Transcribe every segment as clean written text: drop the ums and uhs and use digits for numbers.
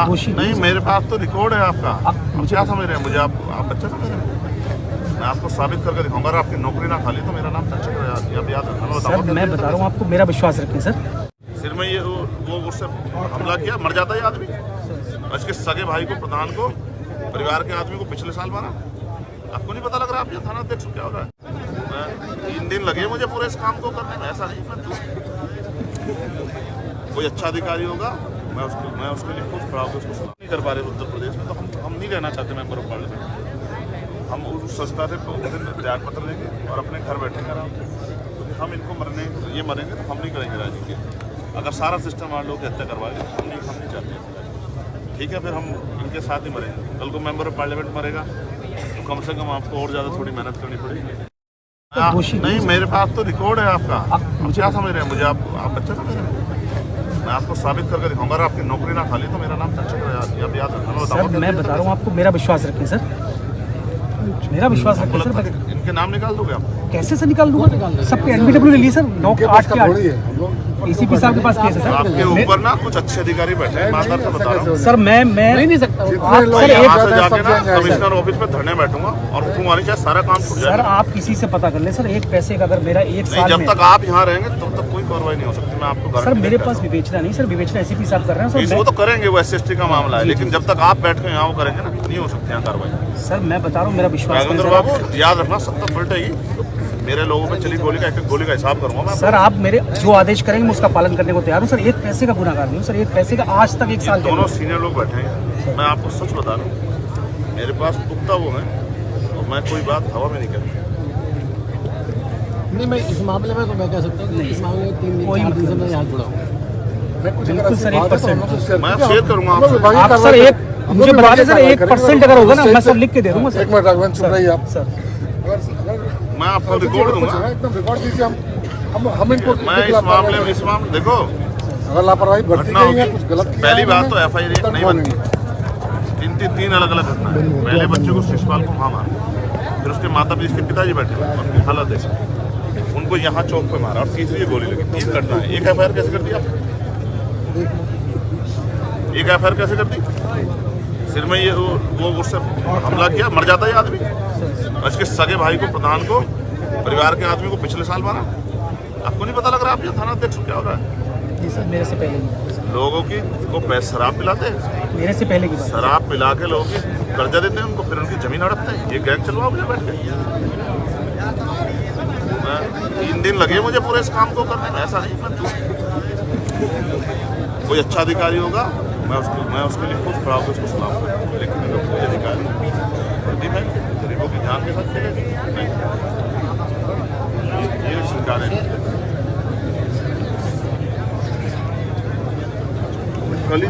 दोषी नहीं, मेरे पास तो रिकॉर्ड है आपका। आप क्या समझ रहे हैं मुझे? आप बच्चे समझ रहे हैं? मैं आपको साबित करके दिखाऊंगा। अगर आपकी नौकरी ना खाली तो मेरा नाम चंचल याद रखना। सर मैं बता रहा हूँ आपको, मेरा विश्वास रखें सर। सिर में ये वो उससे हमला किया, मर जाता है आदमी। इसके सगे भाई को, प्रधान को, परिवार के आदमी को पिछले साल मारा। आपको नहीं पता लग रहा? आप ये थाना अध्यक्ष क्या हो रहा है? 3 दिन लगे मुझे पूरे इस काम को करने में। ऐसा नहीं कोई अच्छा अधिकारी होगा, मैं उसके लिए खुद खड़ा होकर उसको नहीं कर पा रहे उत्तर प्रदेश में, तो हम नहीं रहना चाहते मेंबर ऑफ पार्लियामेंट। हम उस संस्था से त्याग पत्र लेंगे और अपने घर बैठेंगे आराम से, क्योंकि हम इनको मरेंगे तो हम नहीं करेंगे राजनीति। अगर सारा सिस्टम मान लो कि हत्या करवाएंगे, हम नहीं चाहते। ठीक है, फिर हम इनके साथ ही मरेंगे। कल को मेंबर ऑफ पार्लियामेंट मरेगा तो कम से कम आपको और ज़्यादा थोड़ी मेहनत करनी पड़ेगी। नहीं, मेरे पास तो रिकॉर्ड है आपका। आप क्या समझ रहे हैं मुझे? आप बच्चे समझ रहे हैं? मैं आपको साबित करके दिखाऊंगा। अगर आपकी नौकरी ना खाली तो मेरा नाम चंचल याद रखना। सर मैं बता रहा हूँ आपको, मेरा विश्वास रखें सर, मेरा विश्वास रखें सर। इनके नाम निकाल दोगे आप? कैसे से निकाल दूंगा? सबके एनबीडब्ल्यू ले ली सर, 9 के 8 के 8 एसीपी साहब के पास केस है सर। आपके ऊपर ना कुछ अच्छे अधिकारी बैठे हैं, ईमानदार से बता रहा हूं सर। मैं नहीं सकता। आप सर यहाँ से जाके ना कमिश्नर ऑफिस पे धरने बैठूंगा और तुम्हारी चाहे सारा काम छूट जाएगा। सर आप किसी से पता कर ले सर, एक पैसे का अगर मेरा 1 साल जब तक आप यहाँ रहेंगे तब तक कोई कार्रवाई नहीं हो सकती। मैं आपको सर मेरे पास विवेचना नहीं सर, विवेचना एसीपी साहब कर रहे हैं सर। वो तो करेंगे, वो SC का मामला है, लेकिन जब तक आप बैठ के यहाँ वो करेंगे ना, नहीं हो सकती यहाँ कार्रवाई। सर मैं बता रहा हूँ, मेरा विश्वास राघवेंद्र बाबू याद रखना, सत्ता पलटेगी। मेरे लोगों पे चली गोली का एक गोली का हिसाब करूंगा मैं। सर आप मेरे जो आदेश करेंगे मैं उसका पालन करने को तैयार हूँ सर। 1 पैसे का गुनाहगार नहीं हूँ सर, 1 पैसे का आज तक 1 साल। दोनों सीनियर लोग बैठे हैं, मैं आपको सच बता रहा हूँ। मेरे पास पुख्ता वो है और मैं कोई बात हवा में नहीं करता। नहीं, मैं इस मामले में तो मैं कह सकता हूँ कि इस मामले में 3 दिन 4 दिन से मैं यहाँ जुड़ा हूँ। बिल्कुल सर 1%। मैं शेयर करूँगा आप सर। एक मुझे बता दें सर, 1% अगर होगा ना मैं सब लिख के दे दूँगा सर। एक मिनट राघवेंद्र, सुन रही आप सर। मैं आपको रिकॉर्ड दूंगा, एकदम रिकॉर्ड दीजिए। हम इनको मैं इस मामले देखो, अगर लापरवाही घटना होगी। कुछ गलत पहली बात तो FIR नहीं बनती। 3 अलग-अलग घटना है। पहले बच्चे को शिशुपाल को वहाँ मारा, फिर उसके माता पिता, इसके पिताजी बैठे उनकी हालत ऐसी, उनको यहाँ चौक पे मारा और तीसरी गोली लगी। 3 घटना है। एक FIR कैसे कर दी आप? एक FIR कैसे कर दी? सिर में ये वो उससे हमला किया, मर जाता है आदमी। इसके सगे भाई को, प्रधान को, परिवार के आदमी को पिछले साल मारा। आपको नहीं पता लग रहा? आप ये थाना अध्यक्ष क्या हो रहा है? जी सर मेरे से पहले लोगों की को पैसे शराब पिलाते हैं, मेरे से पहले की शराब पिला के लोगों की कर्जा देते हैं उनको, फिर उनकी जमीन हड़पते हैं। ये गैंग चलवाओ मुझे बैठ के। 3 दिन लगे मुझे पूरे इस काम को करने में। ऐसा नहीं कोई अच्छा अधिकारी होगा, मैं उसके लिए खुद खड़ा होकर उसको सलाम करूँगा। लेकिन अगर कोई अधिकारी वर्दी में गरीबों की जान के साथ खेलेगी, नहीं, ये स्वीकार है। कल ही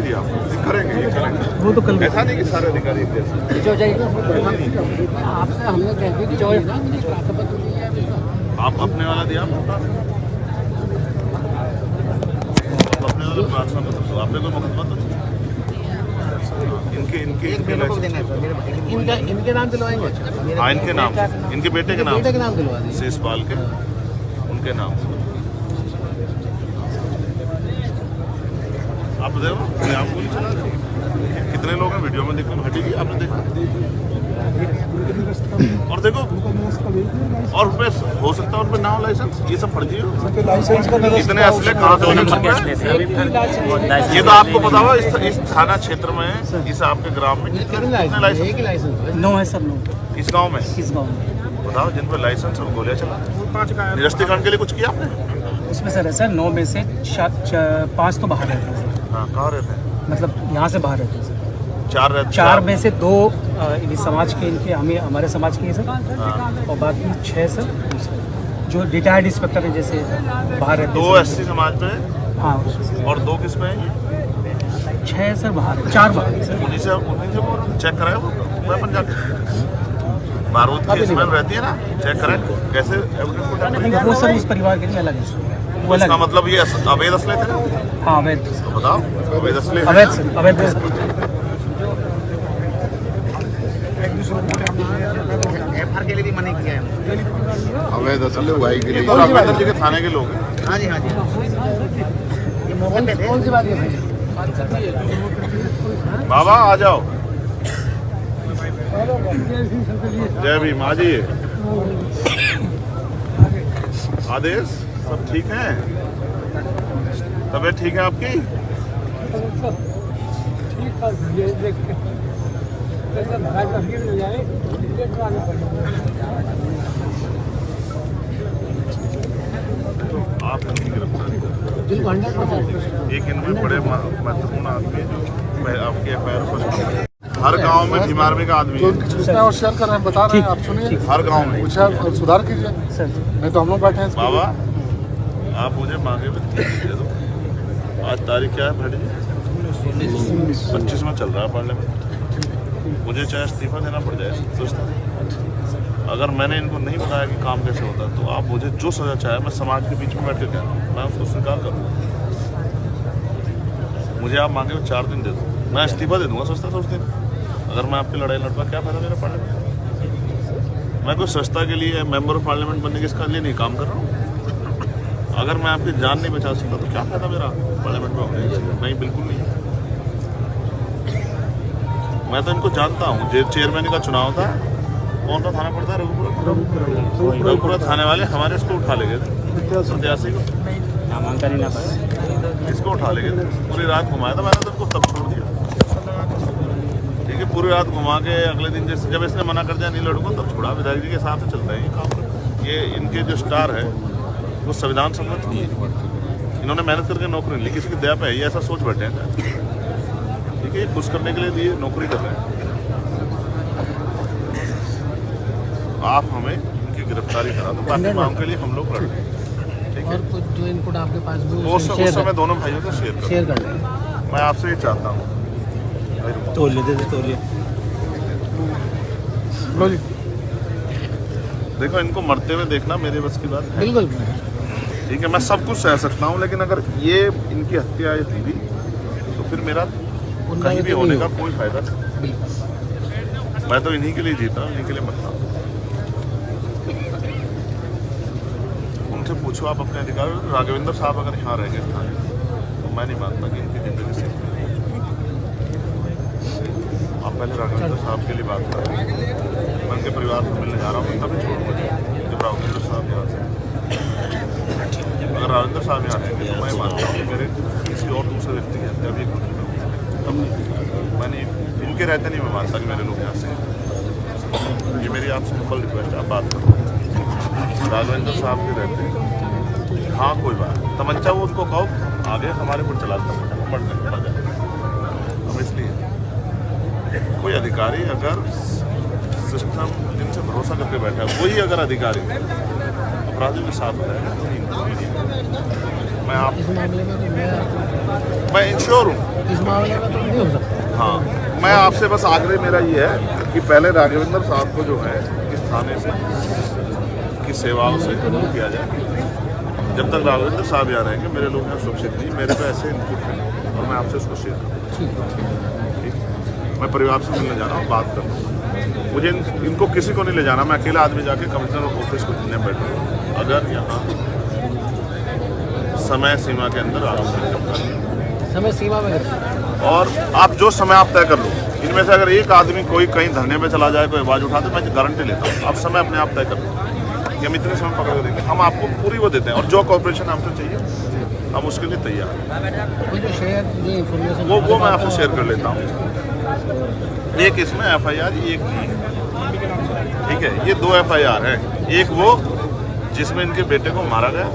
दिया आपको करेंगे, ये करेंगे। वो तो कल ऐसा नहीं कि सारे अधिकारी एक जैसे। आपसे हमने कह दिया कि जो आप अपने वाला दिया, अपने वाला प्रार्थना पत्र दो। आपने कोई मुकदमा तो इनके नाम दिलवाएंगे। हाँ, इनके नाम, इनके बेटे के नाम दिलवा देंगे, शिशुपाल के, उनके नाम। आप देखो, आप गोली चला रहे हैं। कितने लोग हैं वीडियो में देखने में हटेगी? आपने देखा? और देखो, और उनपे हो सकता है उनपे नाम लाइसेंस, ये सब फर्जी हो। इतने असले कहाँ से? ये तो आपको पता होगा। इस थाना क्षेत्र में, इस आपके ग्राम में कितने लाइसेंस? 9 है सर। 9 इस गाँव में? इस गाँव में बताओ, जिन पर लाइसेंस है वो गोलियाँ चला। निरस्तीकरण के लिए कुछ किया आपने? उसमें सर है सर 9 में से 5 तो बाहर रहते हैं। हाँ, कहाँ रहते हैं? मतलब यहाँ से बाहर रहते हैं सर। 4 रहते हैं। 4 में से 2 समाज के, इनके हमारे समाज के हैं सर। और बाकी 6 सर जो रिटायर्ड इंस्पेक्टर हैं, जैसे बाहर रहते हैं। 2 SC समाज पे हाँ, और 2 किस पे हैं? 6 सर बाहर, 4 बाहर सर। उन्हीं से चेक कराए वो वेपन जाके। बारूद की स्मेल रहती है ना, चेक कराए कैसे? वो सर उस परिवार के लिए अलग है। वो अलग। इसका मतलब ये अवैध असले थे ना? हाँ अवैध। तो बताओ, अवैध असले। अवैध सर, अवैध। FR के लिए भी मना किया है। अवैध असले उगाई के लिए राघवेंद्र जी के थाने के लोग हैं। हाँ जी, हाँ जी। ये मौके पे थे। कौन सी बात है? बाबा आ जाओ। जय भीम। आ जाइए। आदेश सब ठीक है? तबीयत ठीक है आपकी? आप इनकी गिरफ्तारी करें। एक इनमें बड़े महत्वपूर्ण आदमी जो आपके FIR हर गांव में भीम आर्मी का आदमी है। सूचना और शेयर कर रहे हैं, बता रहे हैं, आप सुनिए। हर गांव में कुछ और सुधार कीजिए, नहीं तो हम लोग बैठे हैं। बाबा आप मुझे मांगे हुए 3 दिन दे दो। आज तारीख क्या है भाई जी? 25 में चल रहा है पार्लियामेंट। मुझे चाहे इस्तीफा देना पड़ जाए सोचता। अगर मैंने इनको नहीं बताया कि काम कैसे होता है, तो आप मुझे जो सजा चाहे, मैं समाज के बीच में बैठ के कह मैं उसको स्वीकार करूँ। मुझे आप मांगे हुए 4 दिन दे दो, मैं इस्तीफा दे दूंगा सोचता था उस दिन। अगर मैं आपकी लड़ाई लड़ता, क्या फायदा मेरा पार्लियामेंट? मैं कोई सस्ता के लिए मेंबर ऑफ पार्लियामेंट बनने के इसका लिए नहीं काम कर रहा हूँ। अगर मैं आपकी जान नहीं बचा सकता तो क्या फायदा मेरा पार्लियामेंट में होने? नहीं, बिल्कुल नहीं। मैं तो इनको जानता हूँ। चेयरमैन का चुनाव था, कौन सा थाना पड़ता है? रघुपुरा थाने वाले हमारे इसको उठा ले गए थे, प्रत्याशी को नामांकन ही ना पाए, इसको उठा ले गए थे। पूरी रात घुमाया था मैंने, तो उनको तब छोड़ दिया। ठीक है, पूरी रात घुमा के अगले दिन जैसे जब इसने मना कर दिया नहीं लड़ूंगा, तब छोड़ा। विधायक जी के हिसाब से चलता है ये काम। ये इनके जो स्टार है वो संविधान सम्मत नहीं है। इन्होंने मेहनत करके नौकरी नहीं ली, किसी की दया पे है, ये ऐसा सोच बैठे हैं। ठीक है, ये खुश करने के लिए दिए नौकरी कर रहे हैं। आप हमें इनकी गिरफ्तारी करा दो, बाकी मांग के लिए हम लोग लड़ रहे हैं। ठीक है, और कुछ जो इनपुट आपके पास भी वो उस समय दोनों भाइयों को शेयर कर लें। मैं आपसे ये चाहता हूँ। तोलिए दे तोलिए। देखो, इनको मरते हुए देखना मेरे बस की बात है। बिल्कुल ठीक है, मैं सब कुछ सह सकता हूँ, लेकिन अगर ये इनकी हत्या हुई तो फिर मेरा कहीं भी होने का कोई फायदा नहीं। मैं तो इन्हीं के लिए जीता हूँ, इन्हीं के लिए मरता हूँ। उनसे पूछो आप अपने अधिकार। राघवेंद्र साहब अगर यहाँ रह गए था तो मैं नहीं मानता कि इनकी जिंदगी से। आप पहले राघवेंद्र साहब के लिए बात करें। मैं उनके परिवार से मिलने जा रहा हूँ, तभी छोड़ूंगा जब राघवेंद्र साहब यहाँ से। अगर राघवेंद्र साहब यहाँ रहेंगे तो मैं मानता हूँ कि मेरे किसी और दूसरे व्यक्ति की हत्या भी मैंने इनके रहते नहीं मैं मानता कि मेरे लोग यहाँ से। ये मेरी आपसे हम्बल रिक्वेस्ट है, आप बात करो। राघवेंद्र साहब के रहते हाँ कोई बात, तमंचा वो उसको कहो आगे हमारे पर चला पड़ जाए। हम इसलिए कोई अधिकारी अगर सिस्टम जिनसे भरोसा करके बैठा है वही अगर अधिकारी अपराधियों के साथ रहेगा तो मैं आप इस मामले में तो मैं इंश्योर हूँ। इस मामले में तो नहीं हो सकता। हाँ, मैं आपसे बस आग्रह मेरा ये है कि पहले राघवेंद्र साहब को जो है इस थाने से की सेवाओं से दूर किया जाए। जब तक राघवेंद्र साहब यहाँ रहेंगे मेरे लोग यहाँ सुरक्षित नहीं। मेरे पे ऐसे इनपुट है और मैं आपसे उसको शेयर करूँ। ठीक, मैं परिवार से मिलने जा रहा हूँ, बात कर रहा हूँ। मुझे इनको किसी को नहीं ले जाना। मैं अकेला आदमी जाके कमिश्नर ऑफिस को जीने बैठूँ। अगर यहाँ समय सीमा के अंदर समय सीमा में और आप जो समय आप तय कर लो, इनमें से अगर एक आदमी कोई कहीं धरने पे चला जाए, कोई आवाज़ उठा दे, मैं गारंटी लेता हूँ आप समय अपने आप तय कर लो कि हम इतने समय पकड़ के देंगे। हम आपको पूरी वो देते हैं और जो कॉपरेशन हमसे चाहिए हम उसके लिए तैयार हैं। वो मैं आपसे शेयर कर लेता हूँ। एक इसमें FIR, एक नहीं है। ठीक है, ये 2 FIR है। एक वो जिसमें इनके बेटे को मारा गया,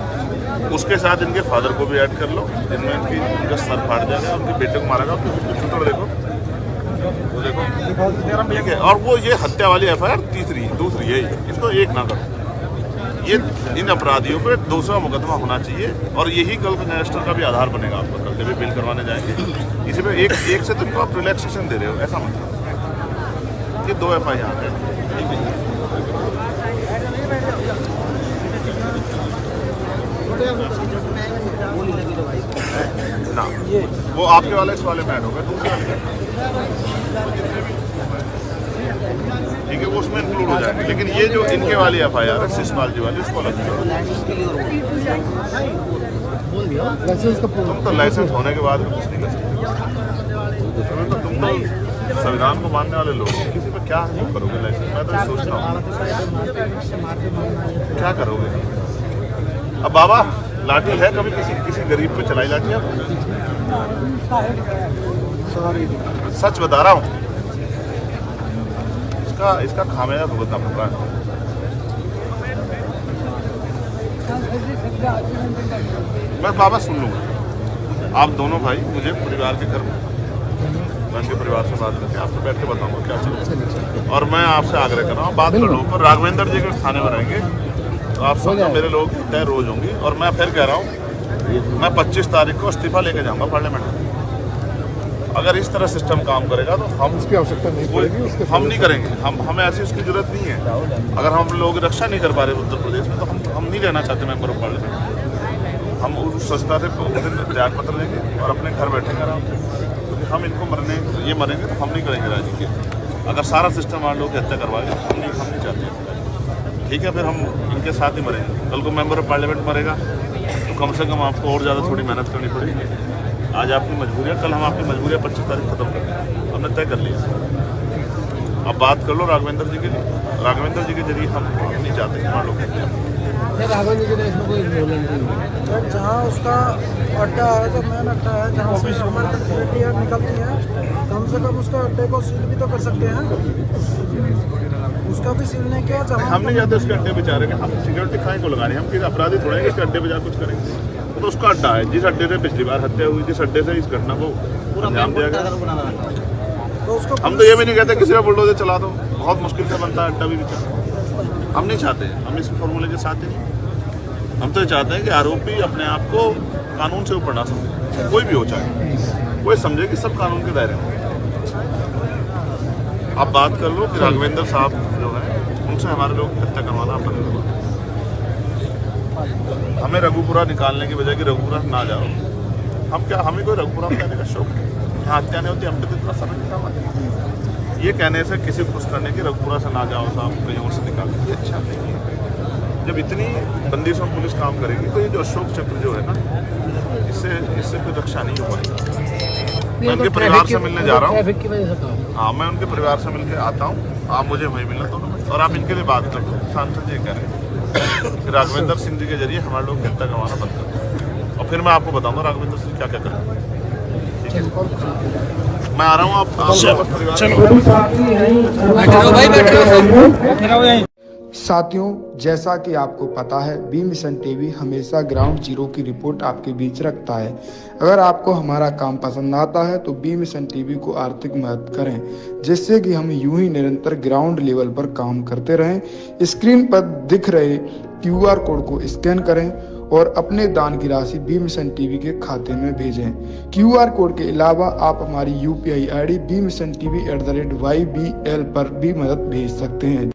उसके साथ इनके फादर को भी ऐड कर लो, जिनमें इनका सर फाड़ जाएगा, उनके बेटे को मारा गया। कंप्यूटर देखो, वो देखो, ठीक है। और वो ये हत्या वाली FIR दूसरी यही, इसको एक ना करो। ये इन अपराधियों पे दूसरा मुकदमा होना चाहिए और यही कल का रजिस्टर का भी आधार बनेगा। आपको कल जब भी बिल करवाने जाएंगे इसी पे एक से तुमको आप रिलैक्सेशन दे रहे हो, ऐसा मतलब। ये 2 FIR है। ना वो आपके वाले इस वाले में ऐड होगा, दूसरे ठीक है, वो उसमें इंक्लूड हो जाएंगे। लेकिन ये जो इनके वाली FIR है शिशपाल जी वाली, उसको अलग बोल दिया लाइसेंस का तुम तो लाइसेंस होने के बाद भी कुछ नहीं कर सकते। तुम तो संविधान को मानने वाले लोग हो, किसी पे क्या हुक्म करोगे लाइसेंस? मैं तो ये सोचता हूँ क्या करोगे। अब बाबा लाठी है, कभी किसी गरीब पे चलाई लाठी आप? सच बता रहा हूँ, इसका खामियाजा भुगतना पड़ रहा है। मैं बाबा सुन लूंगा, आप दोनों भाई मुझे परिवार के घर में, मैं उनके परिवार से बात करके आपसे बैठ के बताऊंगा क्या चल। और मैं आपसे आग्रह कर रहा हूँ, बात कर लूँगा। राघवेंद्र जी के थाने में रहेंगे तो आप समझो मेरे लोग तय रोज होंगी। और मैं फिर कह रहा हूँ, मैं 25 तारीख को इस्तीफा लेके जाऊँगा पार्लियामेंट में। अगर इस तरह सिस्टम काम करेगा तो हम उसकी आवश्यकता नहीं पड़ेगी, उसके हम नहीं करेंगे। हमें ऐसी उसकी जरूरत नहीं है। अगर हम लोग रक्षा नहीं कर पा रहे उत्तर प्रदेश में तो हम नहीं रहना चाहते मेंबर ऑफ पार्लियामेंट। हम उस संस्था से त्याग पत्र लेंगे और अपने घर बैठेंगे आराम से, क्योंकि हम इनको मरेंगे तो हम नहीं करेंगे राजनीति। अगर सारा सिस्टम मान लो कि हत्या करवाएगा हम नहीं चाहते। ठीक है, फिर हम इनके साथ ही मरेंगे। कल को मेंबर ऑफ पार्लियामेंट मरेगा तो कम से कम आपको और ज़्यादा थोड़ी मेहनत करनी पड़ेगी। आज आपकी मजबूरियाँ, कल हम आपकी मजबूरियाँ 25 तारीख खत्म कर देंगे, हमने तय कर लिया। अब बात कर लो राघवेंद्र जी के लिए। राघवेंद्र जी के जरिए हम नहीं चाहते कि मान लो कहते हैं राघवेंद्र जी ने इसमें कोई इन्वॉल्वमेंट नहीं है। जहाँ उसका अड्डा है, जो मेन अड्डा है, जहाँ से हमारी फैसिलिटी निकलती है, कम से कम उसका अड्डे को सील भी तो कर सकते हैं। उसका भी सील नहीं किया। हम नहीं चाहते उसके अड्डे पे जा रहे हैं, हम सिक्योरिटी फाइन को लगाने, हम किसी अपराधी थोड़े हैं इसके अड्डे पे जा कुछ करेंगे। तो उसका अड्डा है, जिस अड्डे से पिछली बार हत्या हुई, जिस अड्डे से इस घटना को अंजाम दिया गया। तो उसको हम तो ये भी नहीं कहते किसी का बुलडोजर चला दो, बहुत मुश्किल से बनता है अड्डा भी बेचारा। हम नहीं चाहते, हम इस फॉर्मूले के साथ ही नहीं। हम तो ये चाहते हैं कि आरोपी अपने आप को कानून से ऊपर ना समझे, कोई भी हो चाहे, कोई समझे कि सब कानून के दायरे में। आप बात कर लो कि राघवेंद्र साहब जो है उनसे हमारे लोग हत्या करवाना बंद करवा। हमें रघुपुरा निकालने की बजाय कि रघुपुरा ना जाओ, हमें कोई रघुपुरा में जाने का शौक नहीं। यहाँ हत्या नहीं होती, हम तो इतना समय नहीं कमा। ये कहने से किसी को खुश करने की रघुपुरा से ना जाओ साहब, कहीं और से निकाल ये अच्छा नहीं है। जब इतनी बंदिशों पुलिस काम करेगी तो ये जो अशोक चक्र जो है ना, इससे कोई रक्षा नहीं हो पाएगी। मैं उनके परिवार से मिलने जा रहा हूँ। हाँ, मैं उनके परिवार से मिलकर आता हूँ, आप मुझे वहीं मिलना दोनों में, और आप इनके लिए बात कर लो। सांसद जी कह रहे हैं कि राघवेंद्र सिंह जी के जरिए हमारे लोग हत्या करवाना बंद कर, और फिर मैं आपको बताऊंगा राघवेंद्र सिंह क्या क्या करें। ठीक है, मैं आ रहा हूँ। आप साथियों, जैसा कि आपको पता है, बी मिशन टीवी हमेशा ग्राउंड जीरो की रिपोर्ट आपके बीच रखता है। अगर आपको हमारा काम पसंद आता है तो बी मिशन टीवी को आर्थिक मदद करें, जिससे कि हम यूं ही निरंतर ग्राउंड लेवल पर काम करते रहें। स्क्रीन पर दिख रहे QR कोड को स्कैन करें और अपने दान की राशि बी मिशन टीवी के खाते में भेजें। QR कोड के अलावा आप हमारी UPI ID BMissionTV@YBL पर भी मदद भेज सकते हैं।